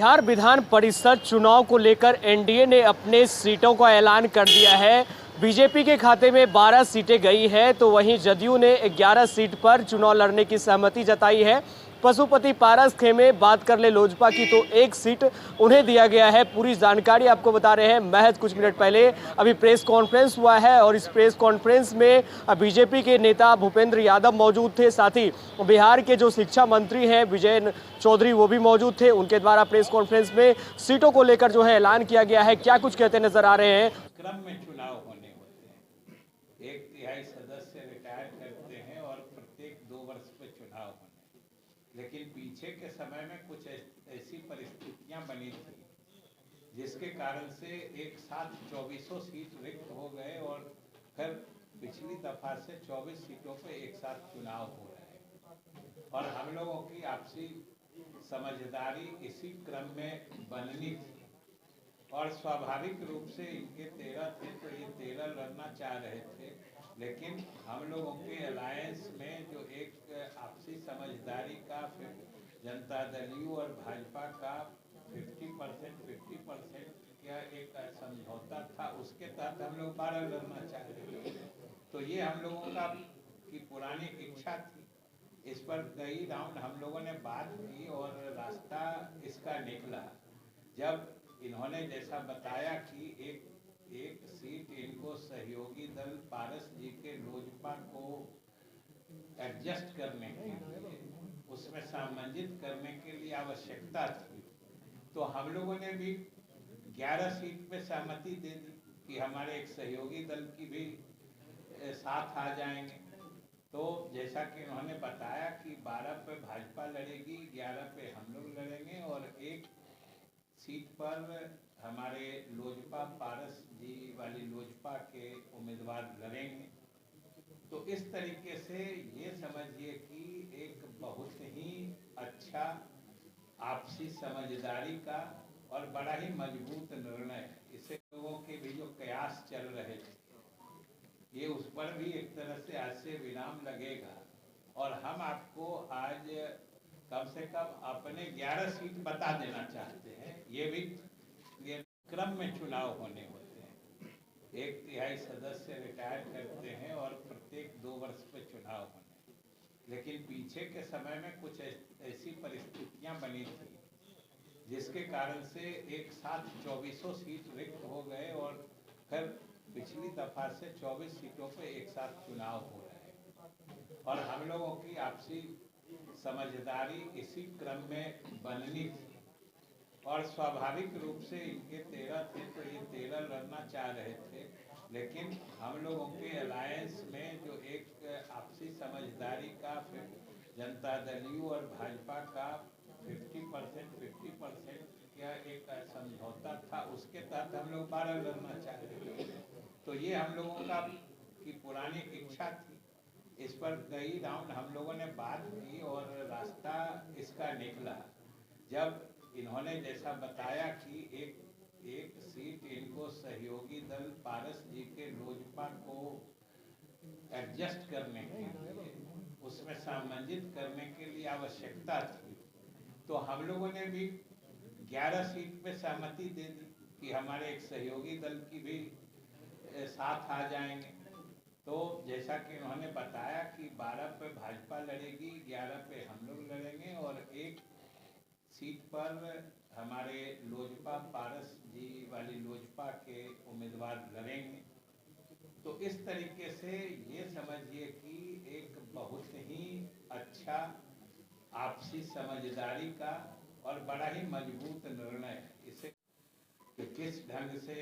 बिहार विधान परिषद चुनाव को लेकर एनडीए ने अपने सीटों का ऐलान कर दिया है। बीजेपी के खाते में 12 सीटें गई है, तो वहीं जदयू ने 11 सीट पर चुनाव लड़ने की सहमति जताई है। पशुपति पारस खेमे बात कर ले लोजपा की, तो एक सीट उन्हें दिया गया है। पूरी जानकारी आपको बता रहे हैं। महज कुछ मिनट पहले अभी प्रेस कॉन्फ्रेंस हुआ है और इस प्रेस कॉन्फ्रेंस में बीजेपी के नेता भूपेंद्र यादव मौजूद थे। साथ ही बिहार के जो शिक्षा मंत्री हैं विजय चौधरी, वो भी मौजूद थे। उनके द्वारा प्रेस कॉन्फ्रेंस में सीटों को लेकर जो है ऐलान किया गया है। क्या कुछ कहते नजर आ रहे हैं। क्रम में चुनाव होने होते हैं। 1/3 सदस्य रिटायर करते हैं और प्रत्येक 2 वर्ष पे चुनाव होने, लेकिन पीछे के समय में कुछ ऐसी परिस्थितियां बनी थी जिसके कारण से एक साथ 24 सीट रिक्त हो गए और फिर पिछली दफा से 24 सीटों पे एक साथ चुनाव हो रहे हैं। और हम लोगों की आपसी समझदारी इसी क्रम में बननी थी और स्वाभाविक रूप से इनके 13 थे, तो ये 13 लड़ना चाह रहे थे, लेकिन हम लोगों के अलायंस में जो एक आपसी समझदारी का, फिर जनता दल यू और भाजपा का 50% का एक समझौता था, उसके तहत हम लोग 12 लड़ना चाह रहे थे। तो ये हम लोगों का की पुरानी इच्छा थी। इस पर कई राउंड हम लोगों ने बात की और रास्ता इसका निकला जब इन्होंने जैसा बताया कि एक सीट इनको सहयोगी दल पारस जी के लोजपा को एडजस्ट करने के लिए, उसमें सामंजित करने के लिए आवश्यकता थी। तो हम लोगों ने भी 11 सीट पे सहमति दे दी कि हमारे एक सहयोगी दल की भी साथ आ जाएंगे। तो जैसा कि उन्होंने बताया कि 12 पे भाजपा लड़ेगी, 11 पे हम लोग लड़ेंगे और एक सीट पर हमारे लोजपा पारस जी वाली लोजपा के उम्मीदवार लड़ेंगे। तो इस तरीके से ये समझिए कि एक बहुत ही अच्छा आपसी समझदारी का और बड़ा ही मजबूत निर्णय है। इससे लोगों के भी जो कयास चल रहे थे, ये उस पर भी एक तरह से आज से विराम लगेगा और हम आपको आज कम से कम अपने 11 सीट बता देना चाहते हैं। ये भी ये क्रम में चुनाव होने होते हैं। 1/3 सदस्य रिटायर करते हैं और प्रत्येक 2 वर्ष पे चुनाव होने, लेकिन पीछे के समय में कुछ ऐसी परिस्थितियां बनी थी जिसके कारण से एक साथ 24 सीट रिक्त हो गए और फिर पिछली दफा से 24 सीटों पे एक साथ चुनाव हो रहे हैं। और हम लोगों की आपसी समझदारी इसी क्रम में बननी थी और स्वाभाविक रूप से इनके 13 थे, तो ये 13 लड़ना चाह रहे थे, लेकिन हम लोगों के अलायंस में जो एक आपसी समझदारी का, फिर जनता दल यू और भाजपा का 50% का एक समझौता था, उसके तहत हम लोग 12 लड़ना चाह रहे थे। तो ये हम लोगों का की पुरानी इच्छा थी। इस पर कई राउंड हम लोगों ने बात की और रास्ता इसका निकला जब इन्होंने जैसा बताया कि एक सीट इनको सहयोगी दल पारस जी के लोजपा को एडजस्ट करने के लिए, उसमें सामंजित करने के लिए आवश्यकता थी। तो हम लोगों ने भी 11 सीट पे सहमति दे दी कि हमारे एक सहयोगी दल की भी साथ आ जाएंगे। तो जैसा कि उन्होंने बताया कि 12 पे भाजपा लड़ेगी, 11 पे हम लोग लड़ेंगे और एक सीट पर हमारे लोजपा पारस जी वाली लोजपा के उम्मीदवार लड़ेंगे। तो इस तरीके से ये समझिए कि एक बहुत ही अच्छा आपसी समझदारी का और बड़ा ही मजबूत निर्णय है। इसे कि किस ढंग से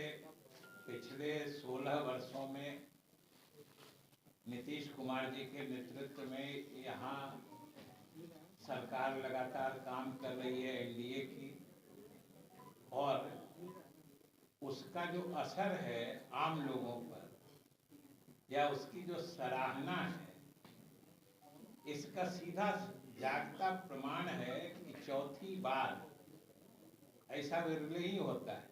पिछले 16 वर्षों में नीतीश कुमार जी के नेतृत्व में यहाँ सरकार लगातार काम कर रही है एनडीए की, और उसका जो असर है आम लोगों पर या उसकी जो सराहना है, इसका सीधा जागता प्रमाण है कि चौथी बार ऐसा विरले ही होता है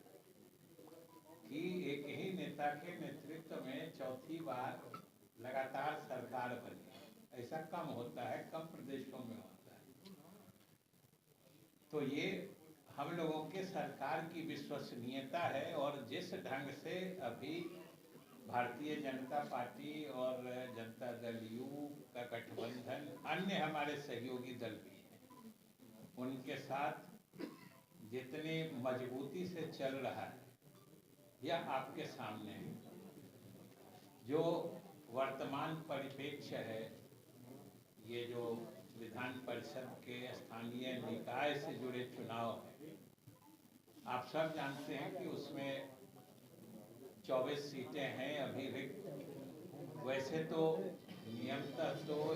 कि एक ही नेता के नेतृत्व में चौथी बार लगातार सरकार बनी। ऐसा कम होता है, कम प्रदेशों में होता है। तो ये हम लोगों के सरकार की विश्वसनीयता है और जिस ढंग से अभी भारतीय जनता पार्टी और जनता दल यू का गठबंधन, अन्य हमारे सहयोगी दल भी हैं, उनके साथ जितने मजबूती से चल रहा है यह आपके सामने है। जो वर्तमान परिप्रेक्ष्य है, ये जो विधान परिषद के स्थानीय निकाय से जुड़े चुनाव है, आप सब जानते हैं कि उसमें 24 सीटें हैं अभी रिक्त। वैसे तो नियमतः तो